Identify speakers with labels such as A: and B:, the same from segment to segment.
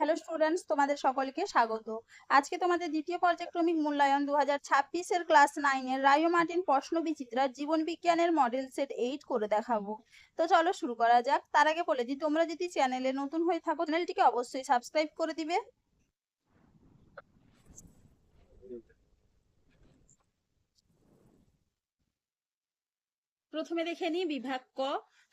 A: Hello students, তোমাদের সকলকে স্বাগত। আজকে তোমাদের দ্বিতীয় পর্যায়ক্রমিক মূল্যায়ন 2026 ক্লাস 9 এর রায়ো মার্টিন প্রশ্ন বিচিত্রার জীবন বিজ্ঞানের মডেল সেট 8 করে দেখাবো। তো চলো শুরু করা যাক। তার আগে বলে দিই, তোমরা যদি চ্যানেলে নতুন হয়ে থাকো চ্যানেলটিকে অবশ্যই সাবস্ক্রাইব করে দিবে। প্রথমে দেখে নিই বিভাগ ক।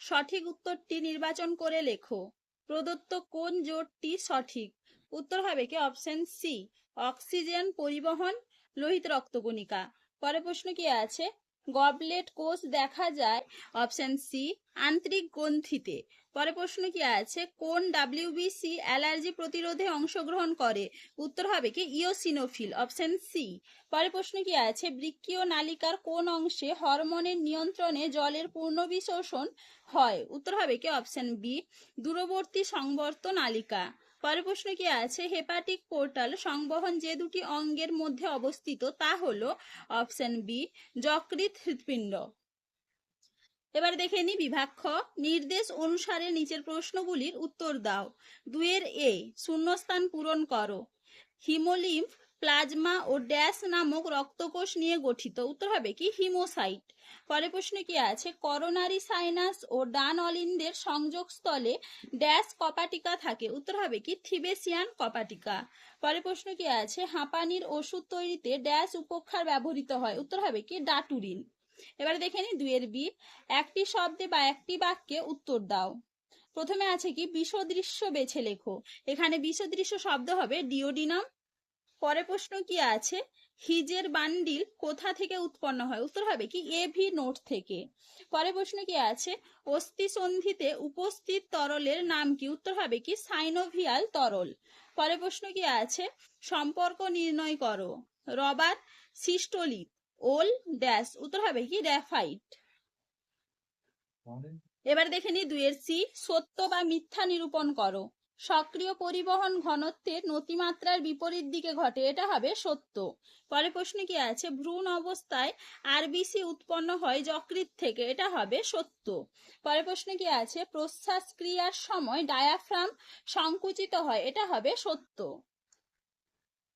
A: সঠিক উত্তরটি নির্বাচন করে লেখো। প্রদত্ত কোন জোটটি সঠিক? উত্তর হবে কি অপশন সি, অক্সিজেন পরিবহন লোহিত রক্তকণিকা। পরের প্রশ্ন কি আছে? গবলেট কোষ দেখা যায় অপশন সি আন্তরিক গ্রন্থিতে। পরের প্রশ্ন কি আছে? কোন ডাব্লিউবিসি অ্যালার্জি প্রতিরোধে অংশগ্রহণ করে? উত্তর হবে কি ইওসিনোফিল, অপশন সি। পরের প্রশ্ন কি আছে? বৃক্কীয় নালিকার কোন অংশে হরমোনের নিয়ন্ত্রণে জলের পূর্ণবিশোষণ হয়? উত্তর হবে কি অপশন বি দূরবর্তী সংবর্ত নালিকা। পরের প্রশ্ন কি আছে? হেপাটিক পোর্টাল সংবহন যে দুটি অঙ্গের মধ্যে অবস্থিত তা হলো অপশন বি যকৃৎ হৃৎপিণ্ড। এবার দেখে নি বিভাগ খ। নির্দেশ অনুসারে নিচের প্রশ্নগুলির উত্তর দাও। 2 এ শূন্যস্থান পূরণ করো। হিমোলিম্ফ প্লাজমা ও ড্যাশ নামক রক্তকোষ নিয়ে গঠিত। উত্তর হবে কি হিমোসাইট। পরের প্রশ্নে কি আছে? করোনারি সাইনাস ও ডান অলিন্দের সংযোগস্থলে ড্যাশ কপাটিকা থাকে। উত্তর হবে কি থিবেসিয়ান কপাটিকা। পরের প্রশ্ন কি আছে? হাঁপানির ওষুধ তৈরিতে ড্যাশ উপক্ষার ব্যবহৃত হয়। উত্তর হবে কি ডাটুরিন। এবারে দেখে নি 2 বি। একটি শব্দে বা একটি বাক্যে উত্তর দাও। প্রথমে আছে কি বিষদৃশ্য বেছে লেখো। এখানে বিষদৃশ্য শব্দ হবে ডিওডিনাম। পরে প্রশ্ন কি আছে? হিজের বান্ডিল কোথা থেকে উৎপন্ন হয়? উত্তর হবে কি এভি নোট থেকে। পরে প্রশ্ন কি আছে? অস্থি সন্ধিতে উপস্থিত তরলের নাম কি? উত্তর হবে কি সাইনোভিয়াল তরল। পরে প্রশ্ন কি আছে? সম্পর্ক নির্ণয় করো। রবার সিস্টোলিক ওল ড্যাশ। উত্তর হবে কি গ্রাফাইট। এবার দেখে নি 2 সি। সত্য বা মিথ্যা নিরূপণ করো। সক্রিয় পরিবহন ঘনত্বের নতিমাত্রার বিপরীত দিকে ঘটে, এটা হবে সত্য। পরে প্রশ্ন কি আছে? ভ্রূণ অবস্থায় আরবিসি উৎপন্ন হয় যকৃৎ থেকে, এটা হবে সত্য। পরে প্রশ্ন কি আছে? প্রশ্বাস ক্রিয়ার সময় ডায়াফ্রাম সংকুচিত হয়, এটা হবে সত্য।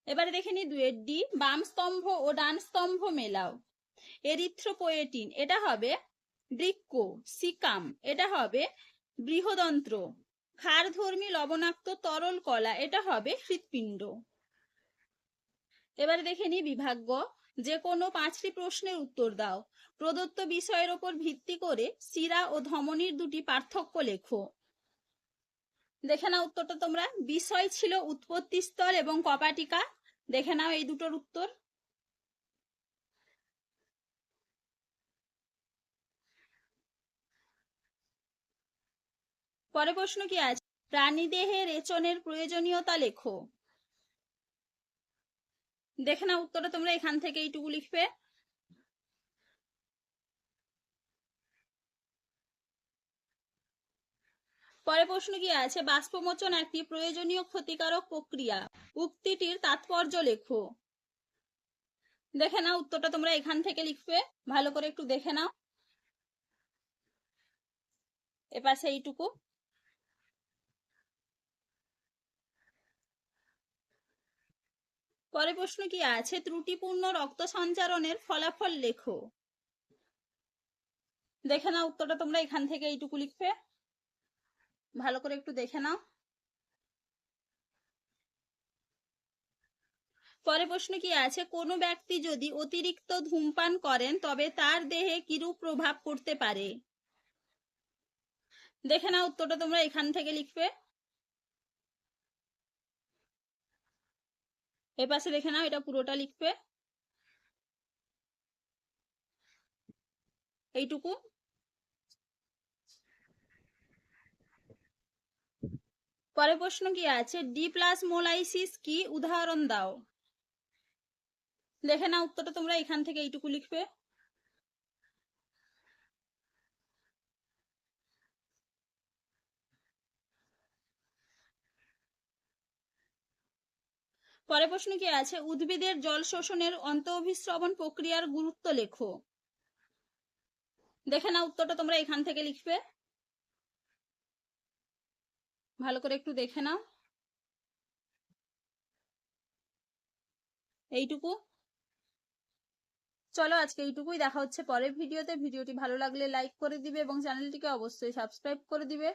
A: এবারে দেখে নি 2 ডি। বাম স্তম্ভ ও ডান স্তম্ভ মেলাও। এরিথ্রোপোয়েটিন এটা হবে বৃক্ক। সিকাম এটা হবে বৃহদন্ত্র। ক্ষারধর্মী লবণাক্ত তরল কলা এটা হবে হৃৎপিণ্ড। এবারে দেখে নি বিভাগ গ। যে কোনো 5টি প্রশ্নের উত্তর দাও। প্রদত্ত বিষয়ের ওপর ভিত্তি করে শিরা ও ধমনীর দুটি পার্থক্য লেখো। দেখে নাও উত্তরটা তোমরা। বিষয় ছিল উৎপত্তি স্থল এবং কপাটিকা। দেখে নাও এই দুটোর উত্তর। পরে প্রশ্ন কি আছে? প্রাণীদেহে রেচনের প্রয়োজনীয়তা লেখো। দেখে নাও উত্তরটা তোমরা এখান থেকে এইটুকু লিখবে। পরে প্রশ্ন কি আছে? বাষ্পমোচন একটি প্রয়োজনীয় ক্ষতিকারক প্রক্রিয়া। উক্তিটির তাৎপর্য লেখো। দেখে নাও উত্তরটা তোমরা এখান থেকে লিখবে। ভালো করে একটু দেখে নাও। এপাশে এইটুকু। পরে প্রশ্ন কি আছে? ত্রুটিপূর্ণ রক্ত সঞ্চারণের ফলাফল লেখো। দেখে নাও উত্তরটা তোমরা এখান থেকে এইটুকু লিখবে। ভালো করে একটু দেখে নাও। পরে প্রশ্ন কি আছে? কোনো ব্যক্তি যদি অতিরিক্ত ধূমপান করেন তবে তার দেহে কিরূপ প্রভাব পড়তে পারে? দেখে নাও উত্তরটা তোমরা এখান থেকে লিখবে। এপাশে দেখে নাও, এটা পুরোটা লিখবে। এইটুকু। পরে প্রশ্ন কি আছে? ডিপ্লাজমোলাইসিস কি? উদাহরণ দাও। দেখে নাও উত্তরটা তোমরা এখান থেকে এইটুকু লিখবে। পরে প্রশ্ন কি আছে? উদ্ভিদের জল শোষণের অন্তঃঅভিস্রবণ প্রক্রিয়ার গুরুত্ব লেখো। দেখে নাও উত্তরটা তোমরা এখান থেকে লিখবে। ভালো করে একটু দেখে নাও। এইটুকু। চলো আজকে এইটুকুই, দেখা হচ্ছে পরের ভিডিওতে। ভিডিওটি ভালো লাগলে লাইক করে দিবে এবং চ্যানেলটিকে অবশ্যই সাবস্ক্রাইব করে দিবে।